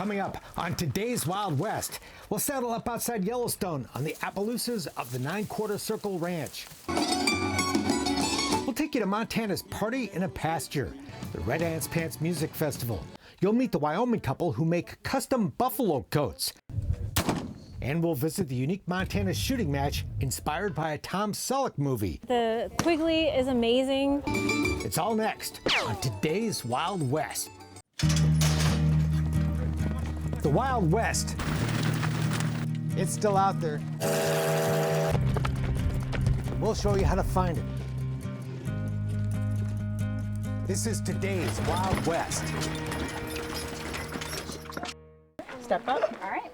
Coming up on today's Wild West, we'll saddle up outside Yellowstone on the appaloosas of the 9/4 Circle Ranch. We'll take you to Montana's Party in a Pasture, the Red Ants Pants Music Festival. You'll meet the Wyoming couple who make custom buffalo coats. And we'll visit the unique Montana shooting match inspired by a Tom Selleck movie. The Quigley is amazing. It's all next on today's Wild West. The Wild West. It's still out there. We'll show you how to find it. This is today's Wild West. Step up. All right.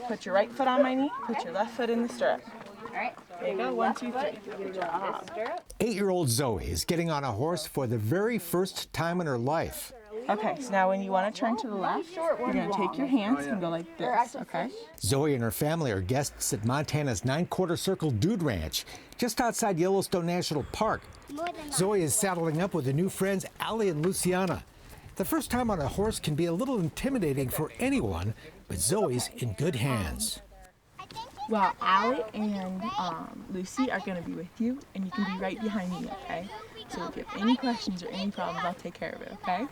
Put your right foot on my knee. Put your left foot in the stirrup. All right. There you go. 1, 2, 3. Good job. 8-year-old Zoe is getting on a horse for the very first time in her life. Okay, so now when you want to turn to the left, you're going to take your hands and go like this, okay? Zoe and her family are guests at Montana's 9/4 Circle Dude Ranch, just outside Yellowstone National Park. Zoe is saddling up with her new friends, Allie and Luciana. The first time on a horse can be a little intimidating for anyone, but Zoe's in good hands. Well, Allie and Lucy are going to be with you, and you can be right behind me, okay? So if you have any questions or any problems, I'll take care of it, okay?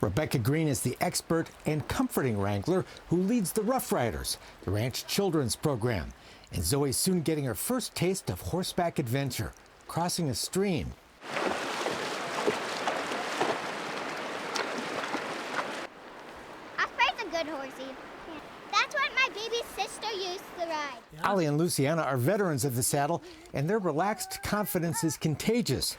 Rebecca Green is the expert and comforting wrangler who leads the Rough Riders, the ranch children's program. And Zoe's soon getting her first taste of horseback adventure, crossing a stream. Osprey's a good horsey. That's what my baby sister used to ride. Allie and Luciana are veterans of the saddle, and their relaxed confidence is contagious.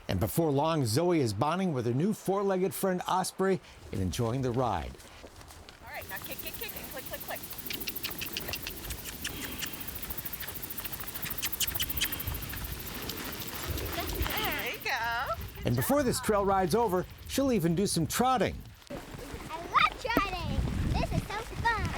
And before long, Zoe is bonding with her new four-legged friend Osprey and enjoying the ride. All right, now kick, and click, click. There you go. And before this trail ride's over, she'll even do some trotting. I love trotting. This is so fun.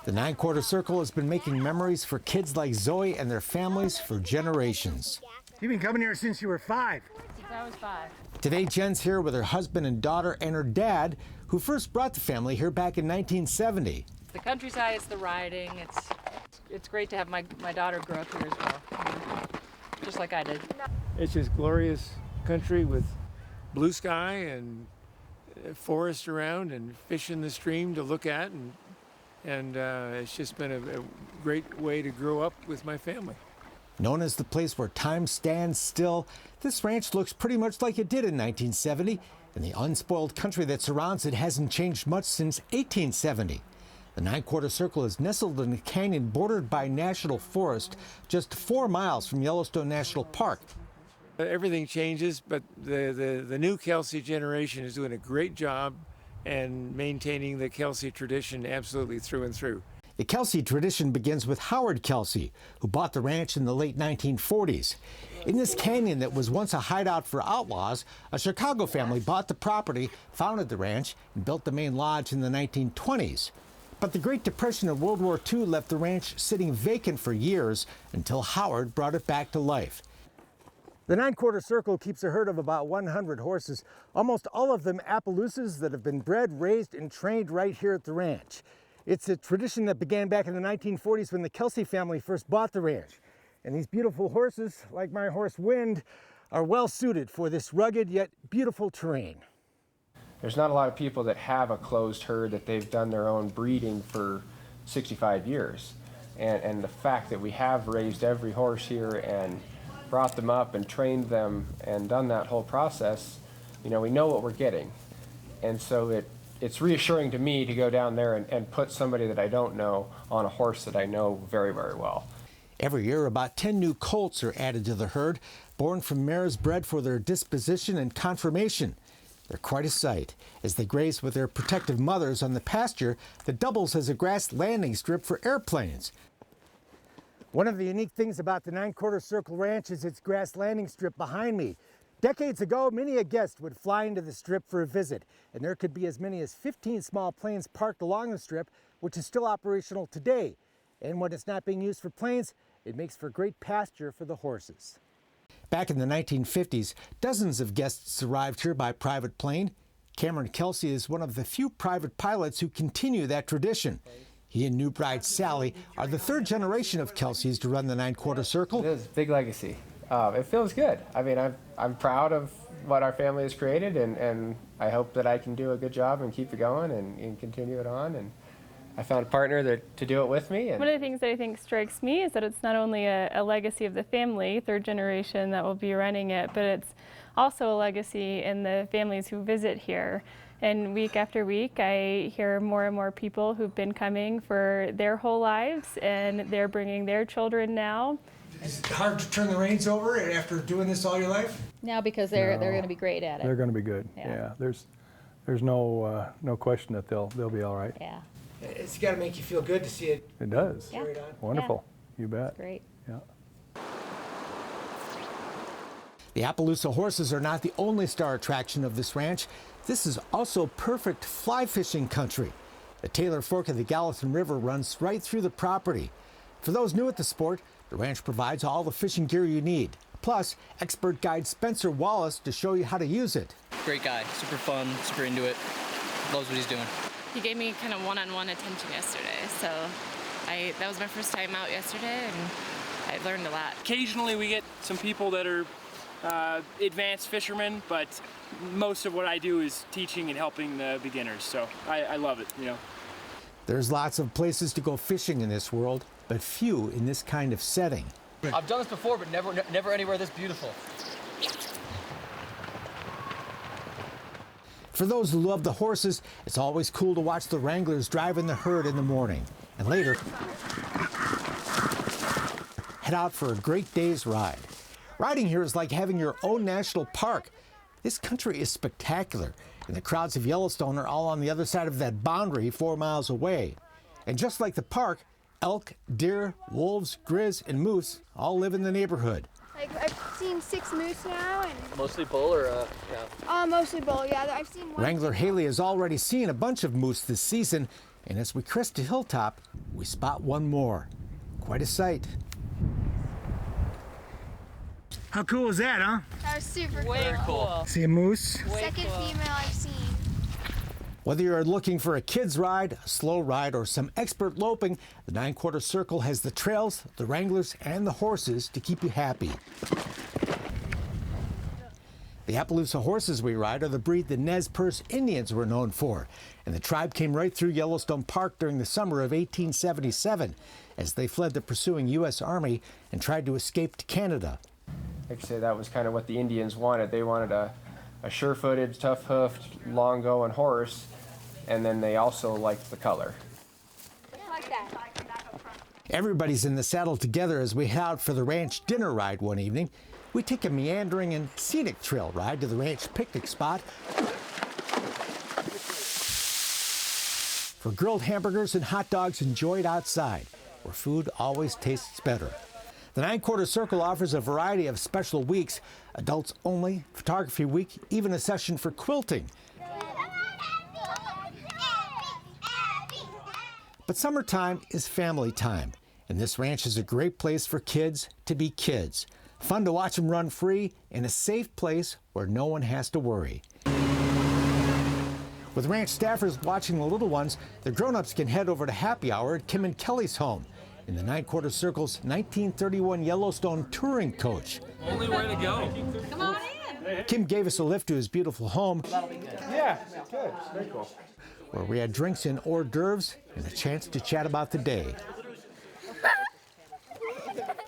The 9/4 Circle has been making memories for kids like Zoe and their families for generations. You've been coming here since you were 5. Since I was 5. Today, Jen's here with her husband and daughter and her dad, who first brought the family here back in 1970. The countryside, it's the riding. It's great to have my daughter grow up here as well, just like I did. It's just glorious country with blue sky and forest around and fish in the stream to look at, and it's just been a great way to grow up with my family. Known as the place where time stands still, this ranch looks pretty much like it did in 1970, and the unspoiled country that surrounds it hasn't changed much since 1870. The 9/4 Circle is nestled in a canyon bordered by national forest, just 4 miles from Yellowstone National Park. Everything changes, but the new Kelsey generation is doing a great job and maintaining the Kelsey tradition absolutely through and through. The Kelsey tradition begins with Howard Kelsey, who bought the ranch in the late 1940s. In this canyon that was once a hideout for outlaws, a Chicago family bought the property, founded the ranch, and built the main lodge in the 1920s. But the Great Depression of World War II left the ranch sitting vacant for years until Howard brought it back to life. The 9/4 Circle keeps a herd of about 100 horses, almost all of them appaloosas that have been bred, raised, and trained right here at the ranch. It's a tradition that began back in the 1940s when the Kelsey family first bought the ranch. And these beautiful horses, like my horse Wind, are well suited for this rugged yet beautiful terrain. There's not a lot of people that have a closed herd that they've done their own breeding for 65 years. And the fact that we have raised every horse here and brought them up and trained them and done that whole process, we know what we're getting. And so it's reassuring to me to go down there and put somebody that I don't know on a horse that I know very, very well. Every year, about 10 new colts are added to the herd, born from mares bred for their disposition and conformation. They're quite a sight as they graze with their protective mothers on the pasture that doubles as a grass landing strip for airplanes. One of the unique things about the 9/4 Circle Ranch is its grass landing strip behind me. Decades ago, many a guest would fly into the strip for a visit, and there could be as many as 15 small planes parked along the strip, which is still operational today. And when it's not being used for planes, it makes for great pasture for the horses. Back in the 1950s, dozens of guests arrived here by private plane. Cameron Kelsey is one of the few private pilots who continue that tradition. He and new bride Sally are the third generation of Kelseys to run the 9/4 circle. It is a big legacy. It feels good. I mean, I'm proud of what our family has created, and I hope that I can do a good job and keep it going and continue it on. And I found a partner to do it with me. And one of the things that I think strikes me is that it's not only a legacy of the family, third generation that will be running it, but it's also a legacy in the families who visit here. And week after week, I hear more and more people who've been coming for their whole lives, and they're bringing their children now. Is it hard to turn the reins over after doing this all your life? Now because they're going to be great at it. They're going to be good. Yeah. There's no question that they'll be all right. Yeah. It's got to make you feel good to see it. It does. Yeah. Wonderful. You bet. Great. Yeah. The Appaloosa horses are not the only star attraction of this ranch. This is also perfect fly fishing country. The Taylor Fork of the Gallatin River runs right through the property. For those new at the sport, the ranch provides all the fishing gear you need. Plus, expert guide Spencer Wallace to show you how to use it. Great guy, super fun, super into it, loves what he's doing. He gave me kind of one-on-one attention yesterday, so that was my first time out yesterday, and I learned a lot. Occasionally we get some people that are advanced fishermen, but most of what I do is teaching and helping the beginners, so I love it, you know. There's lots of places to go fishing in this world, but few in this kind of setting. I've done this before, but never anywhere this beautiful. For those who love the horses, it's always cool to watch the wranglers driving the herd in the morning. And later, head out for a great day's ride. Riding here is like having your own national park. This country is spectacular, and the crowds of Yellowstone are all on the other side of that boundary 4 miles away. And just like the park, elk, deer, wolves, grizz, and moose all live in the neighborhood. Like, I've seen 6 moose now, and Mostly bull or yeah? mostly bull. Yeah, I've seen one. Wrangler Haley has already seen a bunch of moose this season, and as we crest a hilltop, we spot one more. Quite a sight. How cool is that, huh? That was super Way cool. See a moose? Second female I've seen. Whether you're looking for a kid's ride, a slow ride, or some expert loping, the 9/4 circle has the trails, the wranglers, and the horses to keep you happy. The Appaloosa horses we ride are the breed the Nez Perce Indians were known for, and the tribe came right through Yellowstone Park during the summer of 1877 as they fled the pursuing U.S. Army and tried to escape to Canada. Like I say, that was kind of what the Indians wanted. They wanted a sure-footed, tough-hoofed, long-going horse, and then they also liked the color. Like that. Everybody's in the saddle together as we head out for the ranch dinner ride one evening. We take a meandering and scenic trail ride to the ranch picnic spot for grilled hamburgers and hot dogs enjoyed outside, where food always tastes better. The 9/4 circle offers a variety of special weeks, adults only, photography week, even a session for quilting. But summertime is family time, and this ranch is a great place for kids to be kids. Fun to watch them run free in a safe place where no one has to worry. With ranch staffers watching the little ones, the grown-ups can head over to happy hour at Kim and Kelly's home in the 9/4 circle's 1931 Yellowstone touring coach. Only way to go. Come on in. Kim gave us a lift to his beautiful home. Yeah, good. Very cool. Where we had drinks and hors d'oeuvres and a chance to chat about the day.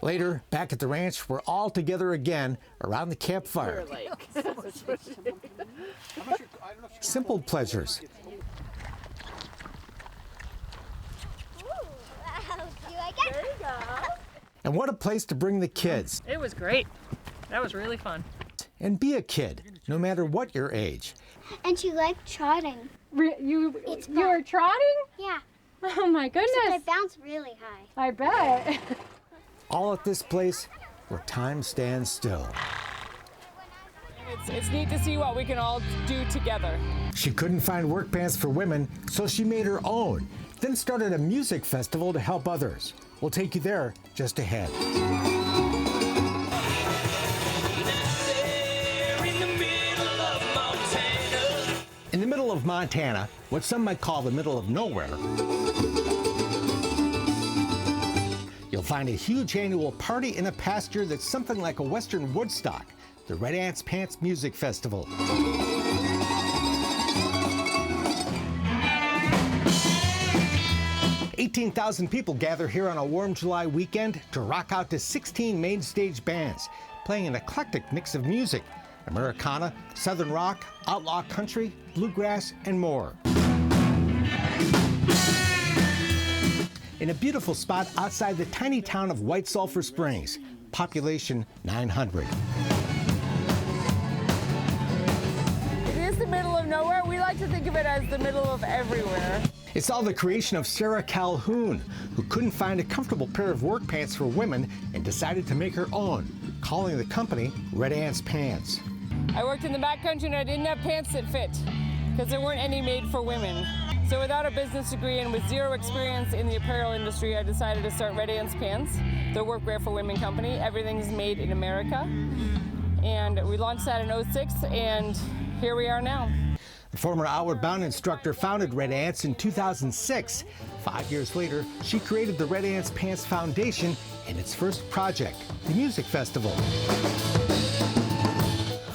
Later, back at the ranch, we're all together again around the campfire. Simple pleasures. There you go. And what a place to bring the kids. It was great. That was really fun. And be a kid, no matter what your age. And she liked trotting. You It's were trotting? Yeah. Oh my So goodness. they bounce really high. I bet. All at this place where time stands still. It's neat to see what we can all do together. She couldn't find work pants for women, so she made her own, then started a music festival to help others. We'll take you there just ahead. Montana, what some might call the middle of nowhere, you'll find a huge annual party in a pasture that's something like a Western Woodstock, the Red Ants Pants Music Festival. 18,000 people gather here on a warm July weekend to rock out to 16 main stage bands, playing an eclectic mix of music: Americana, Southern rock, outlaw country, bluegrass, and more. In a beautiful spot outside the tiny town of White Sulphur Springs, population 900. It is the middle of nowhere. We like to think of it as the middle of everywhere. It's all the creation of Sarah Calhoun, who couldn't find a comfortable pair of work pants for women and decided to make her own, calling the company Red Ants Pants. I worked in the backcountry and I didn't have pants that fit because there weren't any made for women. So without a business degree and with zero experience in the apparel industry, I decided to start Red Ants Pants, the workwear for women company. Everything's made in America. And we launched that in '06, and here we are now. The former Outward Bound instructor founded Red Ants in 2006. 5 years later, she created the Red Ants Pants Foundation and its first project, the Music Festival.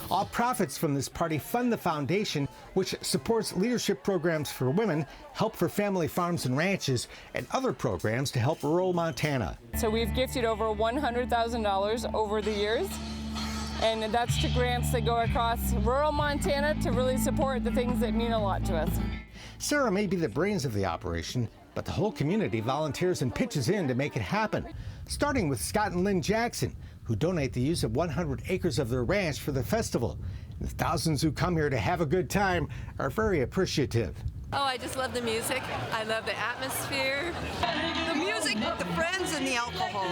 All profits from this party fund the foundation, which supports leadership programs for women, help for family farms and ranches, and other programs to help rural Montana. So we've gifted over $100,000 over the years. And that's to grants that go across rural Montana to really support the things that mean a lot to us. Sarah may be the brains of the operation, but the whole community volunteers and pitches in to make it happen, starting with Scott and Lynn Jackson, who donate the use of 100 acres of their ranch for the festival. The thousands who come here to have a good time are very appreciative. Oh, I just love the music. I love the atmosphere. The music, the friends, and the alcohol.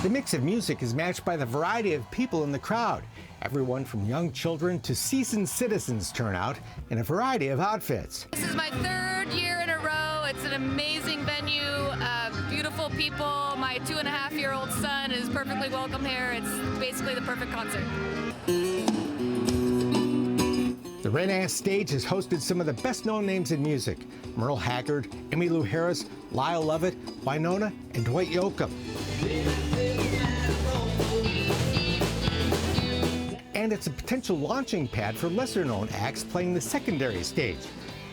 The mix of music is matched by the variety of people in the crowd. Everyone from young children to seasoned citizens turn out in a variety of outfits. This is my third year in a row. It's an amazing venue, beautiful people. My 2.5-year-old son is perfectly welcome here. It's basically the perfect concert. The Red Ants stage has hosted some of the best-known names in music: Merle Haggard, Emmylou Harris, Lyle Lovett, Winona, and Dwight Yoakam. And it's a potential launching pad for lesser-known acts playing the secondary stage.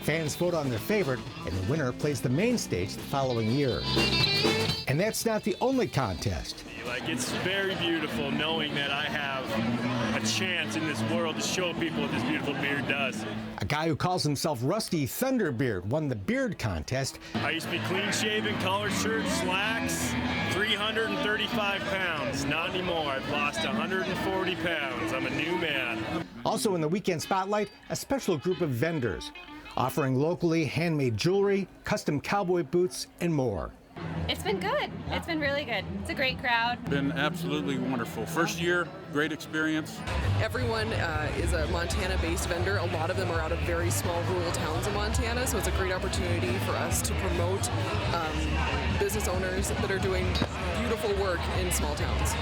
Fans vote on their favorite, and the winner plays the main stage the following year. And that's not the only contest. Like, it's very beautiful knowing that I have a chance in this world to show people what this beautiful beard does. A guy who calls himself Rusty Thunderbeard won the beard contest. I used to be clean-shaven, collared shirt, slacks, 335 pounds. Not anymore. I've lost 140 pounds. I'm a new man. Also in the weekend spotlight, a special group of vendors offering locally handmade jewelry, custom cowboy boots, and more. It's been good. It's been really good. It's a great crowd. Been absolutely wonderful. First year, great experience. Everyone is a Montana-based vendor. A lot of them are out of very small rural towns in Montana, so it's a great opportunity for us to promote business owners that are doing beautiful work in small towns.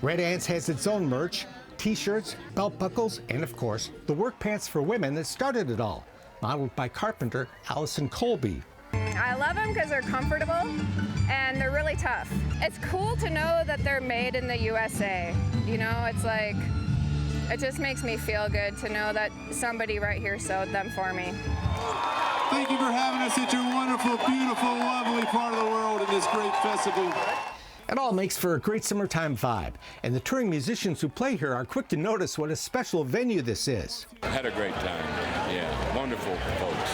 Red Ants has its own merch, t-shirts, belt buckles, and of course, the work pants for women that started it all, modeled by carpenter Allison Colby. I love them because they're comfortable and they're really tough. It's cool to know that they're made in the USA. You know, it's like, it just makes me feel good to know that somebody right here sewed them for me. Thank you for having us at your wonderful, beautiful, lovely part of the world in this great festival. It all makes for a great summertime vibe, and the touring musicians who play here are quick to notice what a special venue this is. I had a great time, yeah, wonderful folks.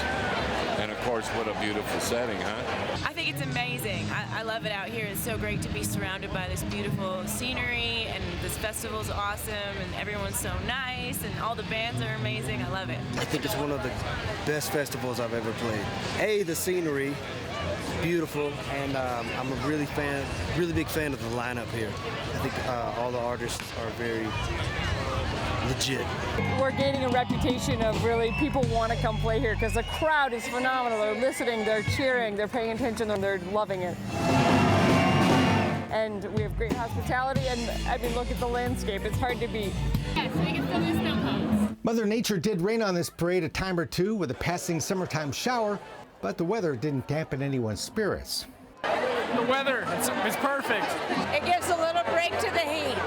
And of course, what a beautiful setting, huh? I think it's amazing. I love it out here. It's so great to be surrounded by this beautiful scenery, and this festival's awesome, and everyone's so nice, and all the bands are amazing. I love it. I think it's one of the best festivals I've ever played. The scenery, beautiful, and I'm a really big fan of the lineup here. I think all the artists are very legit. We're gaining a reputation of really people want to come play here because the crowd is phenomenal. They're listening, they're cheering, they're paying attention, and they're loving it. And we have great hospitality, and I mean, look at the landscape. It's hard to beat. Yes, we can still do snow cones. Mother Nature did rain on this parade a time or two with a passing summertime shower, but the weather didn't dampen anyone's spirits. The weather, it's perfect. It gives a little break to the heat.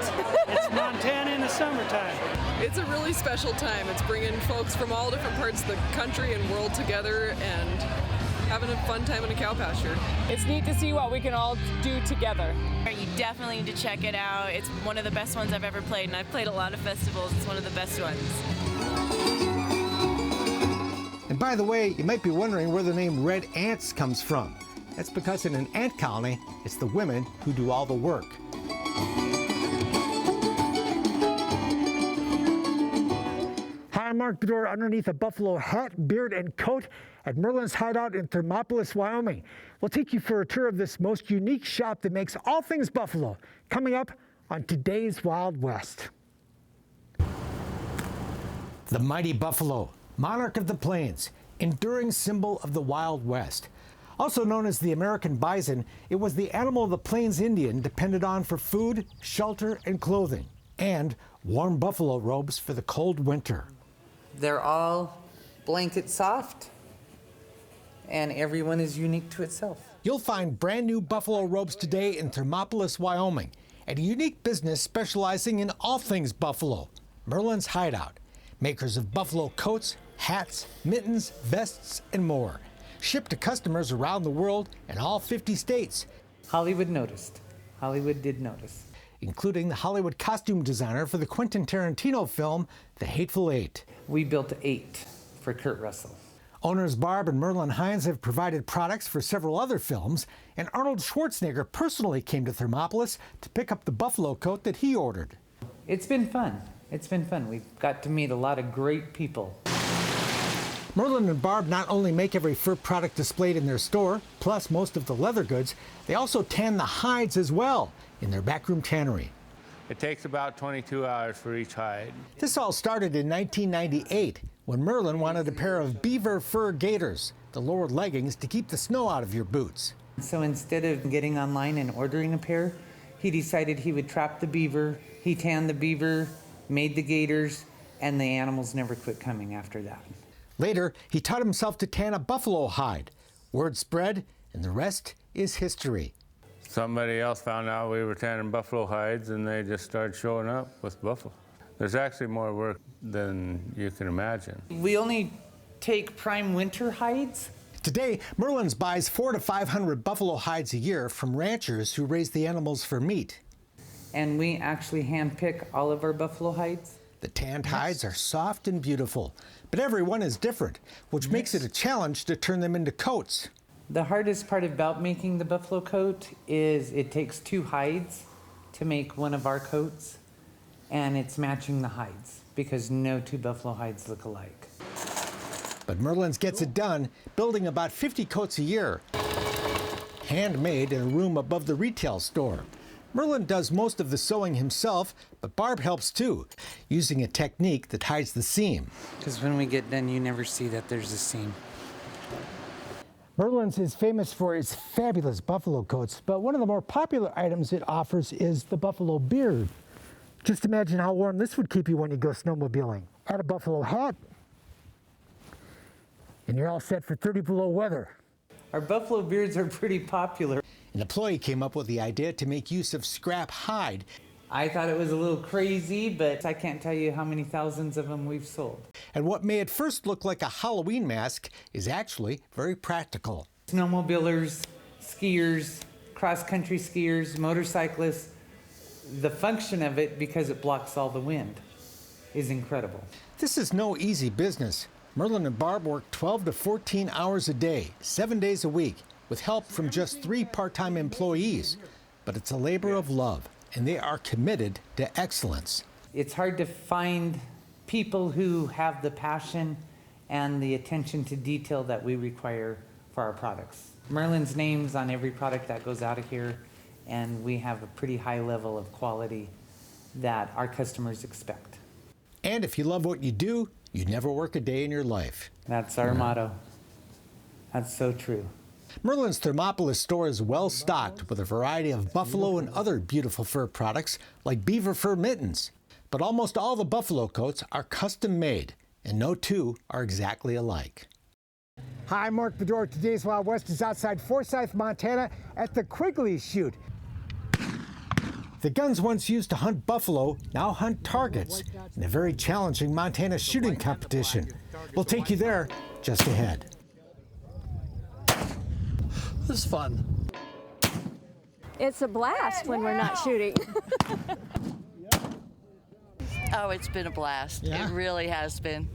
It's Montana in the summertime. It's a really special time. It's bringing folks from all different parts of the country and world together and having a fun time in a cow pasture. It's neat to see what we can all do together. You definitely need to check it out. It's one of the best ones I've ever played, and I've played a lot of festivals. It's one of the best ones. And by the way, you might be wondering where the name Red Ants comes from. That's because in an ant colony, it's the women who do all the work. Hi, I'm Mark Bedore underneath a buffalo hat, beard, and coat at Merlin's hideout in Thermopolis, Wyoming. We'll take you for a tour of this most unique shop that makes all things buffalo, coming up on today's Wild West. The mighty buffalo, monarch of the plains, enduring symbol of the Wild West. Also known as the American bison, it was the animal the Plains Indian depended on for food, shelter, and clothing, and warm buffalo robes for the cold winter. They're all blanket soft, and everyone is unique to itself. You'll find brand new buffalo robes today in Thermopolis, Wyoming, at a unique business specializing in all things buffalo, Merlin's Hideout, makers of buffalo coats, hats, mittens, vests, and more. Shipped to customers around the world and all 50 states. Hollywood noticed. Hollywood did notice. Including the Hollywood costume designer for the Quentin Tarantino film, The Hateful Eight. We built 8 for Kurt Russell. Owners Barb and Merlin Hines have provided products for several other films, and Arnold Schwarzenegger personally came to Thermopolis to pick up the buffalo coat that he ordered. It's been fun. It's been fun. We've got to meet a lot of great people. Merlin and Barb not only make every fur product displayed in their store, plus most of the leather goods, they also tan the hides as well in their backroom tannery. It takes about 22 hours for each hide. This all started in 1998 when Merlin wanted a pair of beaver fur gaiters, the lower leggings to keep the snow out of your boots. So instead of getting online and ordering a pair, he decided he would trap the beaver, he tanned the beaver, made the gaiters, and the animals never quit coming after that. Later, he taught himself to tan a buffalo hide. Word spread, and the rest is history. Somebody else found out we were tanning buffalo hides, and they just started showing up with buffalo. There's actually more work than you can imagine. We only take prime winter hides. Today, Merlin's buys 400 to 500 buffalo hides a year from ranchers who raise the animals for meat. And we actually handpick all of our buffalo hides. The tanned hides are soft and beautiful, but every one is different, which makes it a challenge to turn them into coats. The hardest part about making the buffalo coat is it takes 2 hides to make one of our coats, and it's matching the hides because no 2 buffalo hides look alike. But Merlin's gets it done, building about 50 coats a year, handmade in a room above the retail store. Merlin does most of the sewing himself, but Barb helps too, using a technique that hides the seam. Because when we get done, you never see that there's a seam. Merlin's is famous for its fabulous buffalo coats, but one of the more popular items it offers is the buffalo beard. Just imagine how warm this would keep you when you go snowmobiling. Add a buffalo hat, and you're all set for 30 below weather. Our buffalo beards are pretty popular. An employee came up with the idea to make use of scrap hide. I thought it was a little crazy, but I can't tell you how many thousands of them we've sold. And what may at first look like a Halloween mask is actually very practical. Snowmobilers, skiers, cross-country skiers, motorcyclists, the function of it, because it blocks all the wind, is incredible. This is no easy business. Merlin and Barb work 12 to 14 hours a day, 7 days a week, with help from just 3 part-time employees. But it's a labor of love, and they are committed to excellence. It's hard to find people who have the passion and the attention to detail that we require for our products. Merlin's name's on every product that goes out of here, and we have a pretty high level of quality that our customers expect. And if you love what you do, you never work a day in your life. That's our motto. That's so true. Merlin's Thermopolis store is well stocked with a variety of buffalo and other beautiful fur products like beaver fur mittens. But almost all the buffalo coats are custom made, and no two are exactly alike. Hi, I'm Mark Bedore. Today's Wild West is outside Forsyth, Montana at the Quigley Chute. The guns once used to hunt buffalo now hunt targets in a very challenging Montana shooting competition. We'll take you there just ahead. This is fun. It's a blast when we're not shooting. Oh, it's been a blast. Yeah? It really has been.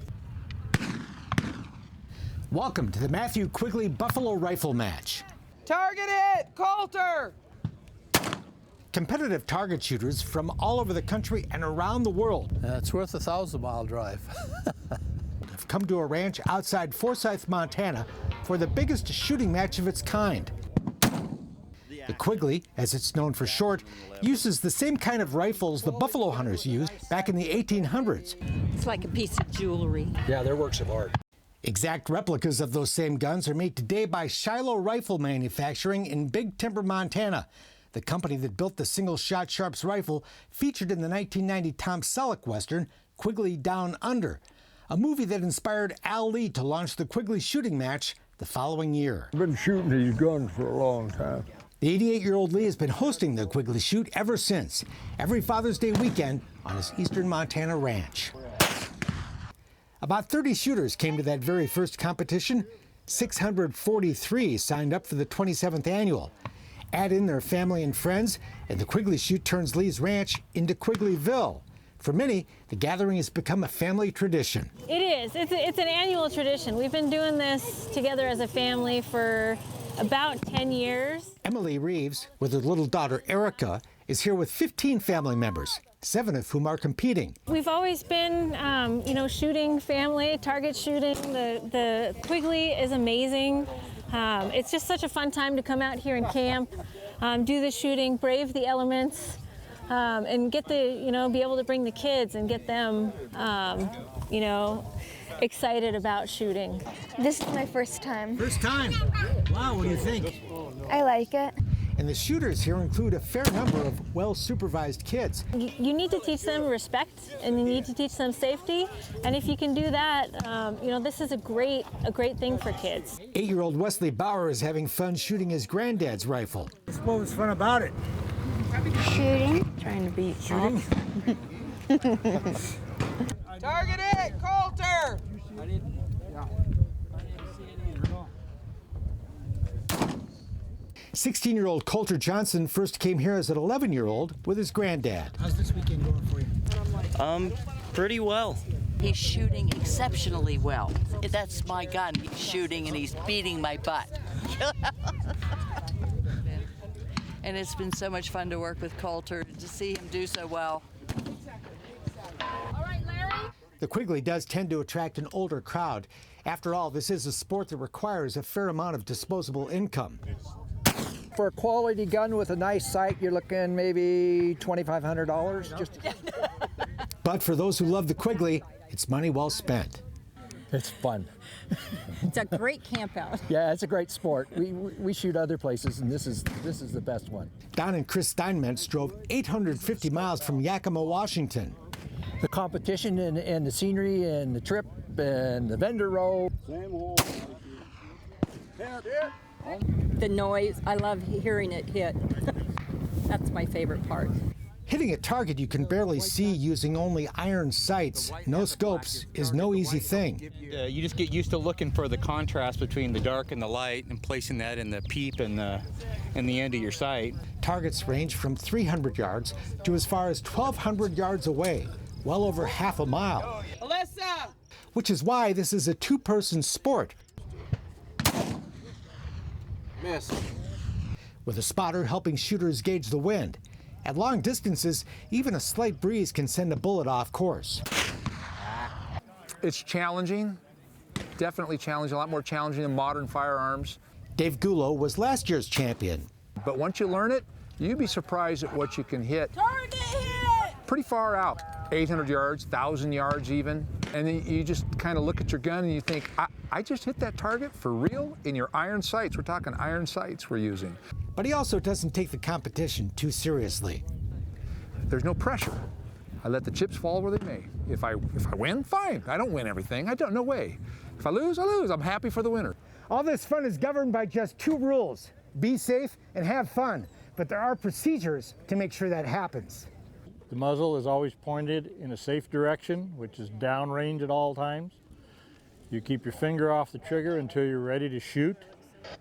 Welcome to the Matthew Quigley Buffalo Rifle Match. Target it, Coulter! Competitive target shooters from all over the country and around the world. It's worth a 1,000-mile drive. Have come to a ranch outside Forsyth, Montana for the biggest shooting match of its kind. The Quigley, as it's known for short, uses the same kind of rifles the buffalo hunters used back in the 1800s. It's like a piece of jewelry. Yeah, they're works of art. Exact replicas of those same guns are made today by Shiloh Rifle Manufacturing in Big Timber, Montana, the company that built the single-shot Sharps rifle featured in the 1990 Tom Selleck Western, Quigley Down Under, a movie that inspired Al Lee to launch the Quigley shooting match the following year. I've been shooting these guns for a long time. The 88-year-old Lee has been hosting the Quigley Shoot ever since, every Father's Day weekend on his eastern Montana ranch. About 30 shooters came to that very first competition. 643 signed up for the 27th annual. Add in their family and friends, and the Quigley Shoot turns Lee's ranch into Quigleyville. For many, the gathering has become a family tradition. It is. It's an annual tradition. We've been doing this together as a family for about 10 years. Emily Reeves, with her little daughter Erica, is here with 15 family members, 7 of whom are competing. We've always been, shooting family, target shooting. The Quigley is amazing. It's just such a fun time to come out here and camp, do the shooting, brave the elements, and get be able to bring the kids and get them, excited about shooting. This is my first time. First time? Wow, what do you think? I like it. And the shooters here include a fair number of well-supervised kids. You need to teach them respect, and you need to teach them safety. And if you can do that, this is a great thing for kids. 8-year-old Wesley Bauer is having fun shooting his granddad's rifle. What was fun about it? Shooting. Trying to beat Shooting? Target it, Coulter! 16-year-old Coulter Johnson first came here as an 11-year-old with his granddad. How's this weekend going for you? Pretty well. He's shooting exceptionally well. That's my gun. He's shooting and he's beating my butt. And it's been so much fun to work with Coulter, to see him do so well. The Quigley does tend to attract an older crowd. After all, this is a sport that requires a fair amount of disposable income. For a quality gun with a nice sight, you're looking maybe $2,500. But for those who love the Quigley, it's money well spent. It's fun. It's a great camp out. Yeah, it's a great sport. We shoot other places, and this is the best one. Don and Chris Steinmetz drove 850 miles from Yakima, Washington. The competition and the scenery and the trip and the vendor row. The noise, I love hearing it hit. That's my favorite part. Hitting a target you can barely see using only iron sights, no scopes, is no easy thing. You just get used to looking for the contrast between the dark and the light and placing that in the peep and the end of your sight. Targets range from 300 yards to as far as 1,200 yards away, well over half a mile. Alyssa! Which is why this is a two-person sport. Miss. With a spotter helping shooters gauge the wind. At long distances, even a slight breeze can send a bullet off course. It's challenging, definitely challenging, a lot more challenging than modern firearms. Dave Gullo was last year's champion. But once you learn it, you'd be surprised at what you can hit. Target hit! Pretty far out, 800 yards, 1,000 yards even. And then you just kind of look at your gun and you think, I just hit that target for real in your iron sights. We're talking iron sights we're using. But he also doesn't take the competition too seriously. There's no pressure. I let the chips fall where they may. If I win, fine. I don't win everything. No way. If I lose, I lose. I'm happy for the winner. All this fun is governed by just 2 rules. Be safe and have fun. But there are procedures to make sure that happens. The muzzle is always pointed in a safe direction, which is downrange at all times. You keep your finger off the trigger until you're ready to shoot,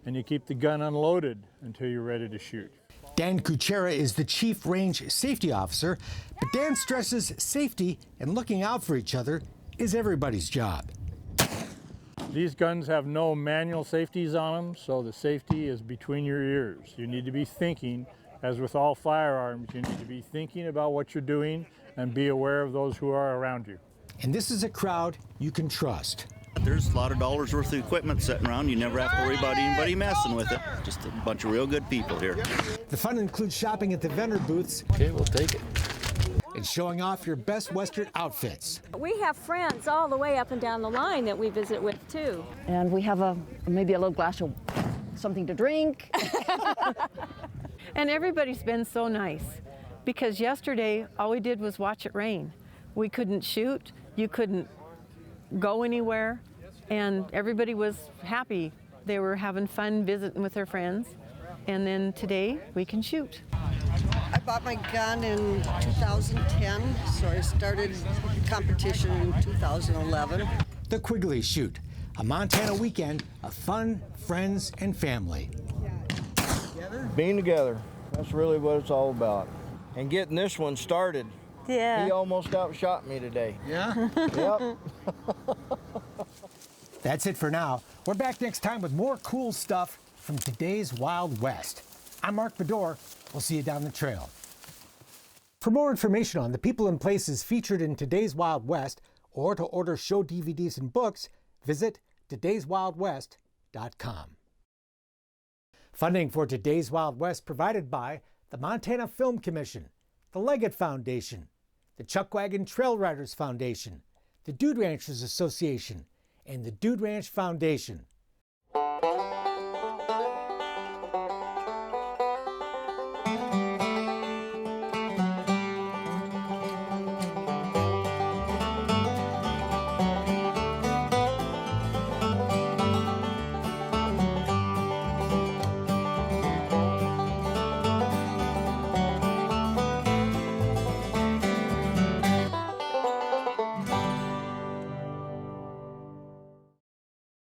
and you keep the gun unloaded until you're ready to shoot. Dan Kuchera is the Chief Range Safety Officer, but Dan stresses safety and looking out for each other is everybody's job. These guns have no manual safeties on them, so the safety is between your ears. You need to be thinking, as with all firearms, you need to be thinking about what you're doing and be aware of those who are around you. And this is a crowd you can trust. There's a lot of dollars worth of equipment sitting around. You never have to worry about anybody messing with it. Just a bunch of real good people here. The fun includes shopping at the vendor booths. Okay, we'll take it. And showing off your best Western outfits. We have friends all the way up and down the line that we visit with too. And we have maybe a little glass of something to drink. And everybody's been so nice, because yesterday all we did was watch it rain. We couldn't shoot, you couldn't go anywhere, and everybody was happy. They were having fun visiting with their friends, and then today we can shoot. I bought my gun in 2010, so I started competition in 2011. The Quigley Shoot, a Montana weekend of fun, friends, and family. Being together, that's really what it's all about. And getting this one started. Yeah. He almost outshot me today. Yeah? Yep. That's it for now. We're back next time with more cool stuff from today's Wild West. I'm Mark Bedore. We'll see you down the trail. For more information on the people and places featured in today's Wild West, or to order show DVDs and books, visit todayswildwest.com. Funding for Today's Wild West provided by the Montana Film Commission, the Leggett Foundation, the Chuckwagon Trail Riders Foundation, the Dude Ranchers Association, and the Dude Ranch Foundation.